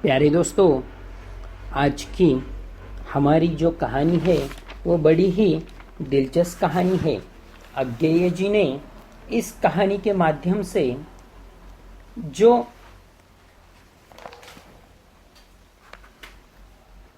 प्यारे दोस्तों, आज की हमारी जो कहानी है वो बड़ी ही दिलचस्प कहानी है। अज्ञेय जी ने इस कहानी के माध्यम से जो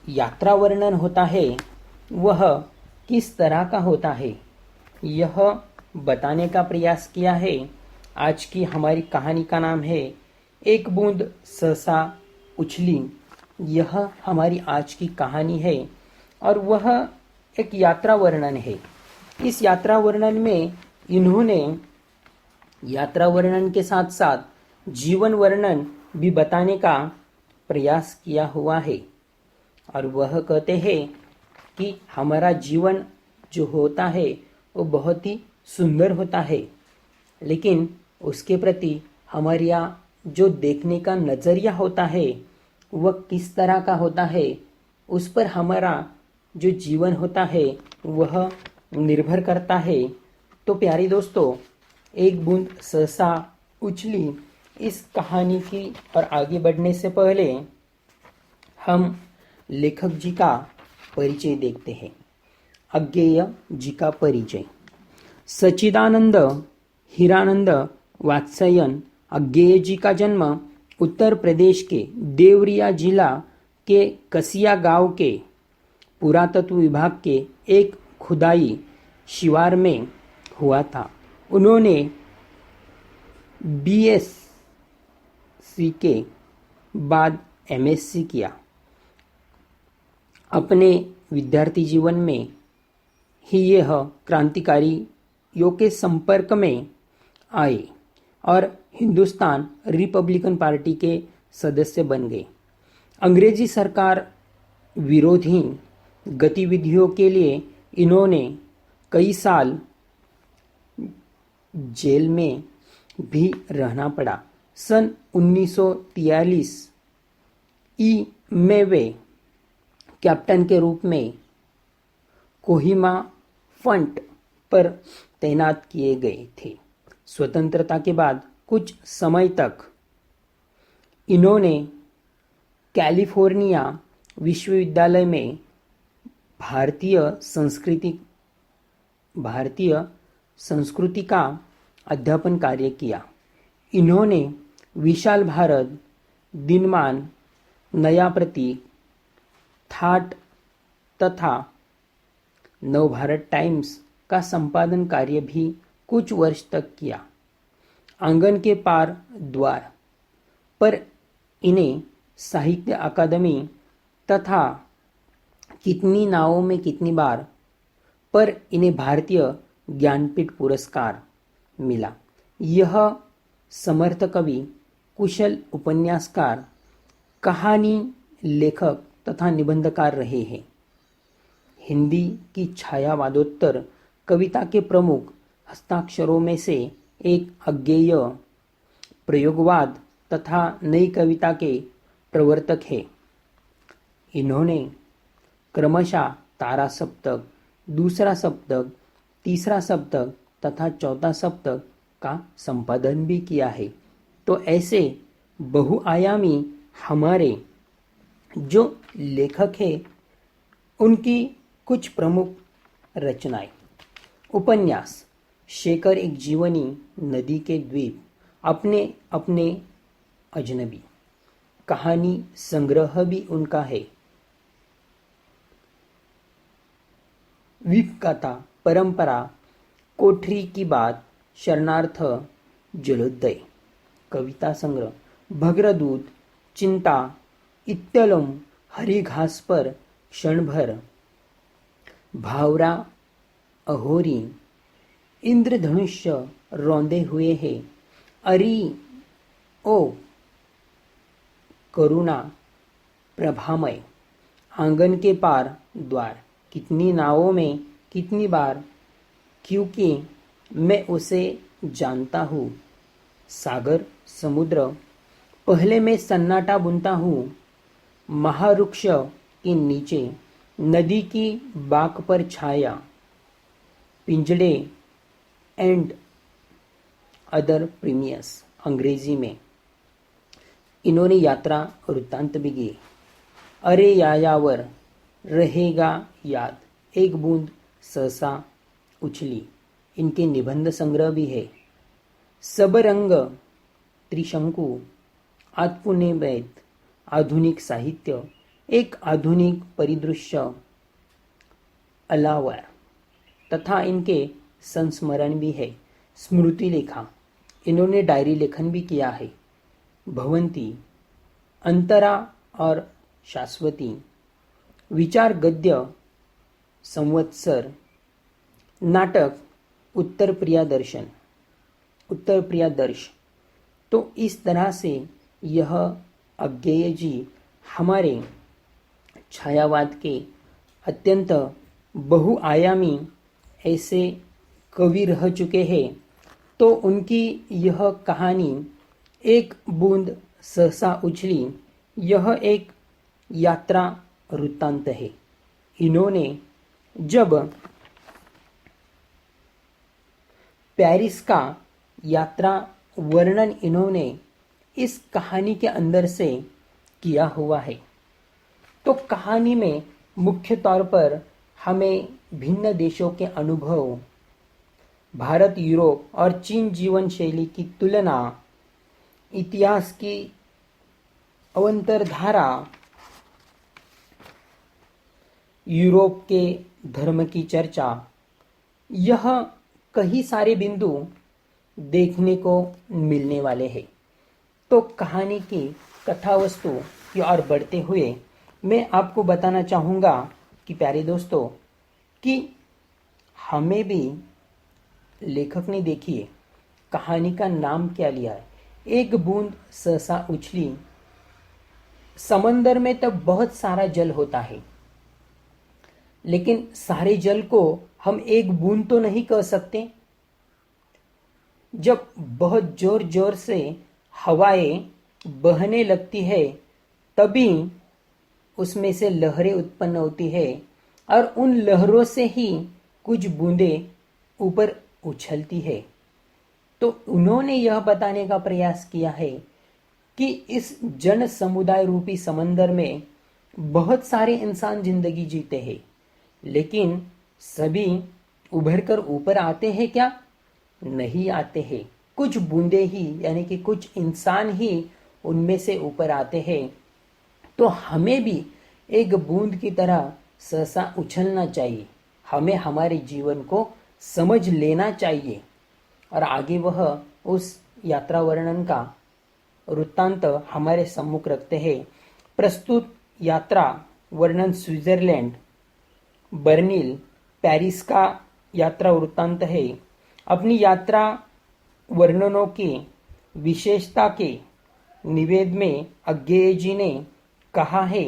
यात्रा वर्णन होता है वह किस तरह का होता है यह बताने का प्रयास किया है। आज की हमारी कहानी का नाम है एक बूंद सहसा उछली। यह हमारी आज की कहानी है और वह एक यात्रा वर्णन है। इस यात्रा वर्णन में इन्होंने यात्रा वर्णन के साथ साथ जीवन वर्णन भी बताने का प्रयास किया हुआ है। और वह कहते हैं कि हमारा जीवन जो होता है वो बहुत ही सुंदर होता है, लेकिन उसके प्रति हमारे यहाँ जो देखने का नज़रिया होता है वह किस तरह का होता है, उस पर हमारा जो जीवन होता है वह निर्भर करता है। तो प्यारे दोस्तों, एक बूंद सहसा उछली इस कहानी की और आगे बढ़ने से पहले हम लेखक जी का परिचय देखते हैं। अज्ञेय जी का परिचय। सच्चिदानंद हीरानंद वात्स्ययन अज्ञेय जी का जन्म उत्तर प्रदेश के देवरिया जिला के कसिया गांव के पुरातत्व विभाग के एक खुदाई शिवार में हुआ था। उन्होंने बीएससी के बाद एमएससी किया। अपने विद्यार्थी जीवन में ही यह क्रांतिकारियों के संपर्क में आए और हिंदुस्तान रिपब्लिकन पार्टी के सदस्य बन गए। अंग्रेजी सरकार विरोधी गतिविधियों के लिए इन्होंने कई साल जेल में भी रहना पड़ा। सन 1943 में वे कैप्टन के रूप में कोहिमा फ्रंट पर तैनात किए गए थे। स्वतंत्रता के बाद कुछ समय तक इन्होंने कैलिफोर्निया विश्वविद्यालय में भारतीय संस्कृति का अध्यापन कार्य किया। इन्होंने विशाल भारत, दिनमान, नया प्रतीक, थाट तथा नवभारत टाइम्स का संपादन कार्य भी कुछ वर्ष तक किया। आंगन के पार द्वार पर इन्हें साहित्य अकादमी तथा कितनी नावों में कितनी बार पर इन्हें भारतीय ज्ञानपीठ पुरस्कार मिला। यह समर्थ कवि, कुशल उपन्यासकार, कहानी लेखक तथा निबंधकार रहे हैं। हिंदी की छायावादोत्तर कविता के प्रमुख हस्ताक्षरों में से एक अज्ञेय प्रयोगवाद तथा नई कविता के प्रवर्तक है। इन्होंने क्रमशः तारा सप्तक, दूसरा सप्तक, तीसरा सप्तक तथा चौथा सप्तक का संपादन भी किया है। तो ऐसे बहुआयामी हमारे जो लेखक हैं उनकी कुछ प्रमुख रचनाएं। उपन्यास शेखर एक जीवनी, नदी के द्वीप, अपने अपने अजनबी। कहानी संग्रह भी उनका है। विप कथा, परंपरा, कोठरी की बात, शरणार्थ, जलोदय। कविता संग्रह भद्रदूत, चिंता, इत्तलम, हरी घास पर क्षण भर, भावरा, अहोरी, इंद्रधनुष्य रौंदे हुए हैं, अरी ओ करुणा प्रभामय, आंगन के पार द्वार, कितनी नावों में कितनी बार, क्योंकि मैं उसे जानता हूँ, सागर समुद्र, पहले मैं सन्नाटा बुनता हूँ, महावृक्ष के नीचे, नदी की बाक पर छाया, पिंजड़े एंड अदर प्रीमियस अंग्रेजी में। इन्होंने यात्रा वृत्तांत भी दिए। अरे यायावर रहेगा याद, एक बूंद सहसा उछली, इनके निबंध संग्रह भी है। सबरंग, त्रिशंकु, आत्मनिवेद, आधुनिक साहित्य, एक आधुनिक परिदृश्य अलावा तथा इनके संस्मरण भी है। स्मृति लेखा, इन्होंने डायरी लेखन भी किया है। भवंती, अंतरा और शाश्वती, विचार गद्य, संवत्सर, नाटक उत्तर प्रियादर्शन, उत्तर प्रियादर्श। तो इस तरह से यह अज्ञेय जी हमारे छायावाद के अत्यंत बहुआयामी ऐसे कवि रह चुके हैं। तो उनकी यह कहानी एक बूंद सहसा उछली, यह एक यात्रा वृत्तांत है। इन्होंने जब पेरिस का यात्रा वर्णन इन्होंने इस कहानी के अंदर से किया हुआ है। तो कहानी में मुख्य तौर पर हमें भिन्न देशों के अनुभव, भारत, यूरोप और चीन जीवन शैली की तुलना, इतिहास की अवंतरधारा, यूरोप के धर्म की चर्चा, यह कई सारे बिंदु देखने को मिलने वाले हैं। तो कहानी की कथा वस्तु की ओर बढ़ते हुए मैं आपको बताना चाहूँगा कि प्यारे दोस्तों कि हमें भी लेखक ने देखिए कहानी का नाम क्या लिया है, एक बूंद सहसा उछली। समंदर में तब बहुत सारा जल होता है, लेकिन सारे जल को हम एक बूंद तो नहीं कह सकते। जब बहुत जोर जोर से हवाएं बहने लगती है तभी उसमें से लहरें उत्पन्न होती है और उन लहरों से ही कुछ बूंदें ऊपर उछलती है। तो उन्होंने यह बताने का प्रयास किया है कि इस जन समुदाय रूपी समंदर में बहुत सारे इंसान जिंदगी जीते हैं, लेकिन सभी उभर कर ऊपर आते हैं क्या? नहीं आते हैं। कुछ बूंदे ही यानी कि कुछ इंसान ही उनमें से ऊपर आते हैं। तो हमें भी एक बूंद की तरह सहसा उछलना चाहिए, हमें हमारे जीवन को समझ लेना चाहिए। और आगे वह उस यात्रा वर्णन का वृत्तांत हमारे सम्मुख रखते हैं। प्रस्तुत यात्रा वर्णन स्विट्जरलैंड, बर्लिन, पेरिस का यात्रा वृत्तांत है। अपनी यात्रा वर्णनों की विशेषता के निवेद में अज्ञेय जी ने कहा है,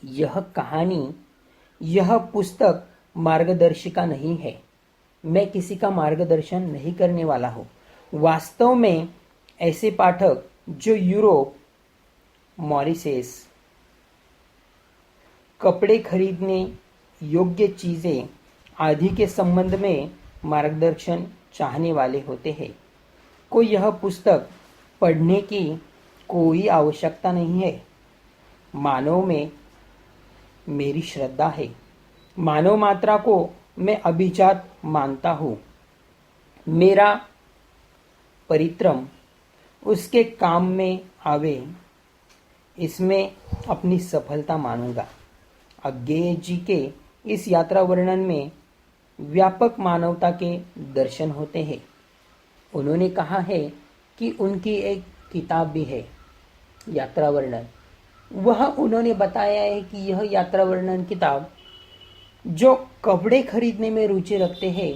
यह कहानी, यह पुस्तक मार्गदर्शिका नहीं है। मैं किसी का मार्गदर्शन नहीं करने वाला हूँ। वास्तव में ऐसे पाठक जो यूरोप, मॉरिशस, कपड़े खरीदने योग्य चीजें आदि के संबंध में मार्गदर्शन चाहने वाले होते हैं, को यह पुस्तक पढ़ने की कोई आवश्यकता नहीं है। मानव में मेरी श्रद्धा है, मानव मात्रा को मैं अभिजात मानता हूँ। मेरा परिश्रम उसके काम में आवे, इसमें अपनी सफलता मानूंगा। अज्ञेय जी के इस यात्रा वर्णन में व्यापक मानवता के दर्शन होते हैं। उन्होंने कहा है कि उनकी एक किताब भी है, यात्रा वर्णन। वह उन्होंने बताया है कि यह यात्रा वर्णन किताब जो कपड़े खरीदने में रुचि रखते हैं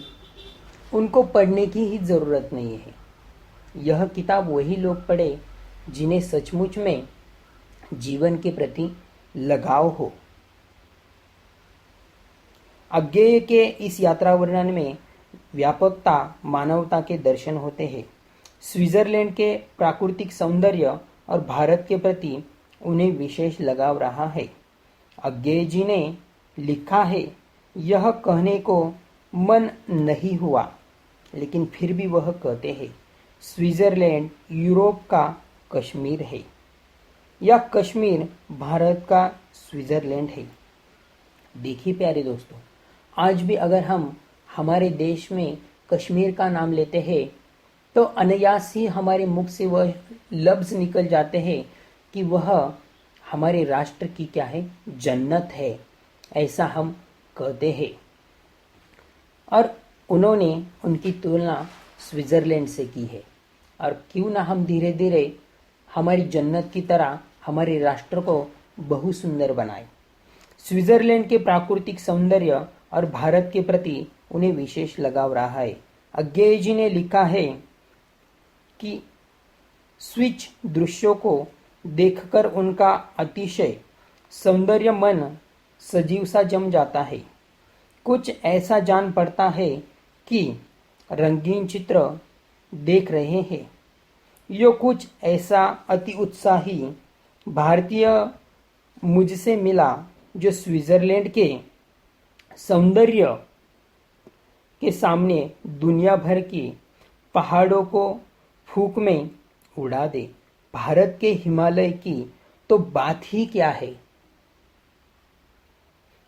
उनको पढ़ने की ही जरूरत नहीं है। यह किताब वही लोग पढ़े जिन्हें सचमुच में जीवन के प्रति लगाव हो। अज्ञेय के इस यात्रा वर्णन में व्यापकता, मानवता के दर्शन होते हैं। स्विट्जरलैंड के प्राकृतिक सौंदर्य और भारत के प्रति उन्हें विशेष लगाव रहा है। अज्ञेय जी ने लिखा है, यह कहने को मन नहीं हुआ, लेकिन फिर भी वह कहते हैं, स्विट्जरलैंड यूरोप का कश्मीर है। या कश्मीर भारत का स्विट्जरलैंड है। देखिए प्यारे दोस्तों, आज भी अगर हम हमारे देश में कश्मीर का नाम लेते हैं तो अनायास ही हमारे मुख से वह लफ्ज निकल जाते हैं कि वह हमारे राष्ट्र की क्या है, जन्नत है, ऐसा हम कहते हैं। और उन्होंने उनकी तुलना स्विट्जरलैंड से की है। और क्यों ना हम धीरे धीरे हमारी जन्नत की तरह हमारे राष्ट्र को बहुत सुंदर बनाए। स्विट्जरलैंड के प्राकृतिक सौंदर्य और भारत के प्रति उन्हें विशेष लगाव रहा है। अज्ञेय जी ने लिखा है कि स्विच दृश्यों को देखकर उनका अतिशय सौंदर्य मन सजीव सा जम जाता है। कुछ ऐसा जान पड़ता है कि रंगीन चित्र देख रहे हैं। यो कुछ ऐसा अति उत्साही भारतीय मुझसे मिला जो स्विट्जरलैंड के सौंदर्य के सामने दुनिया भर की पहाड़ों को फूंक में उड़ा दे। भारत के हिमालय की तो बात ही क्या है।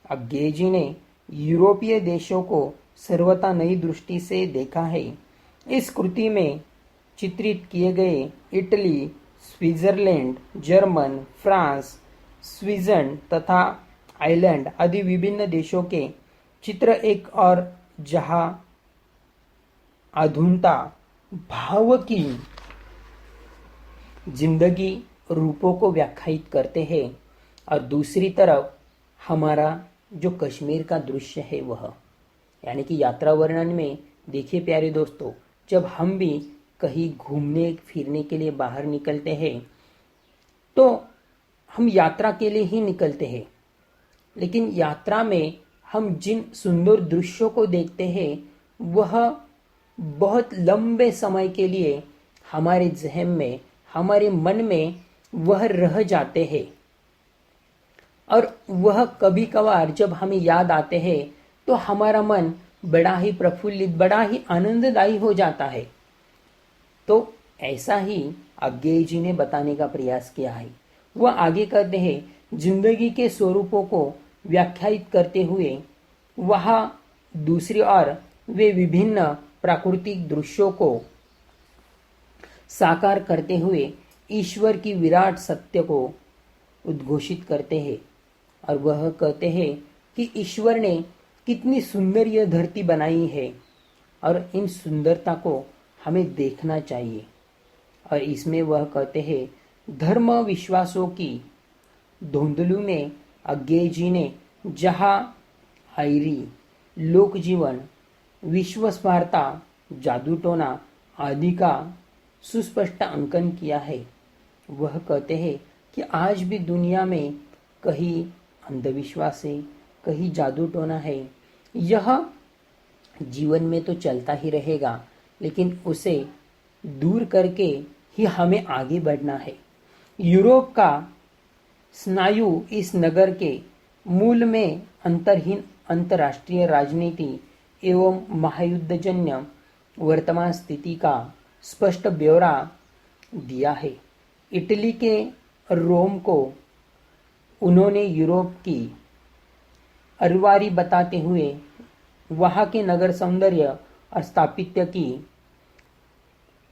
अज्ञेय जी ने यूरोपीय देशों को सर्वथा नई दृष्टि से देखा है। इस कृति में चित्रित किए गए Italy, Switzerland, German, France, Sweden तथा आयरलैंड आदि विभिन्न देशों के चित्र एक और जहां आधुनिकता भाव की जिंदगी रूपों को व्याख्यायित करते हैं और दूसरी तरफ हमारा जो कश्मीर का दृश्य है वह, यानी कि यात्रा वर्णन में देखिए प्यारे दोस्तों, जब हम भी कहीं घूमने फिरने के लिए बाहर निकलते हैं तो हम यात्रा के लिए ही निकलते हैं, लेकिन यात्रा में हम जिन सुंदर दृश्यों को देखते हैं वह बहुत लंबे समय के लिए हमारे जहन में, हमारे मन में वह रह जाते हैं। और वह कभी कभार जब हमें याद आते हैं तो हमारा मन बड़ा ही प्रफुल्लित, बड़ा ही आनंददायी हो जाता है। तो ऐसा ही अज्ञेय जी ने बताने का प्रयास किया है। वह आगे कहते हैं, जिंदगी के स्वरूपों को व्याख्यायित करते हुए वहां दूसरी ओर वे विभिन्न प्राकृतिक दृश्यों को साकार करते हुए ईश्वर की विराट सत्य को उद्घोषित करते हैं। और वह कहते हैं कि ईश्वर ने कितनी सुंदर यह धरती बनाई है और इन सुंदरता को हमें देखना चाहिए। और इसमें वह कहते हैं, धर्म विश्वासों की धुंधलू में अज्ञेय जी ने जहां आयरी, लोक जीवन, विश्वस्वार्ता, जादूटोना आदि का सुस्पष्ट अंकन किया है। वह कहते हैं कि आज भी दुनिया में कहीं अंधविश्वास है, कहीं जादूटोना है। यह जीवन में तो चलता ही रहेगा, लेकिन उसे दूर करके ही हमें आगे बढ़ना है। यूरोप का स्नायु इस नगर के मूल में अंतरहीन अंतर्राष्ट्रीय राजनीति एवं महायुद्धजन्य वर्तमान स्थिति का स्पष्ट ब्यौरा दिया है। इटली के रोम को उन्होंने यूरोप की अरवारी बताते हुए वहां के नगर सौंदर्य और स्थापत्य की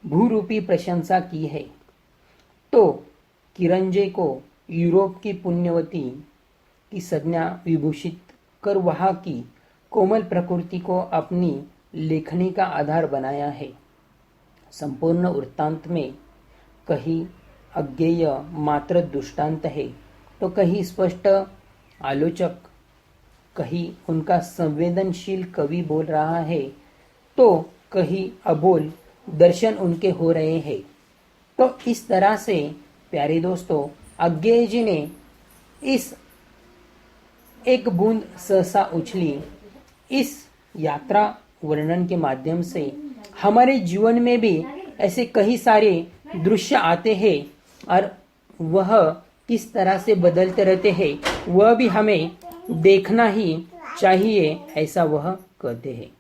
भूरूपी प्रशंसा की है। तो किरंजे को यूरोप की पुण्यवती की संज्ञा विभूषित कर वहां की कोमल प्रकृति को अपनी लेखनी का आधार बनाया है। संपूर्ण वृत्तांत में कहीं अज्ञेय मात्र दृष्टांत है तो कहीं स्पष्ट आलोचक, कहीं उनका संवेदनशील कवि बोल रहा है तो कहीं अबोल दर्शन उनके हो रहे हैं। तो इस तरह से प्यारे दोस्तों, अज्ञेय जी ने इस एक बूंद सहसा उछली इस यात्रा वर्णन के माध्यम से हमारे जीवन में भी ऐसे कई सारे दृश्य आते हैं और वह किस तरह से बदलते रहते हैं वह भी हमें देखना ही चाहिए, ऐसा वह कहते हैं।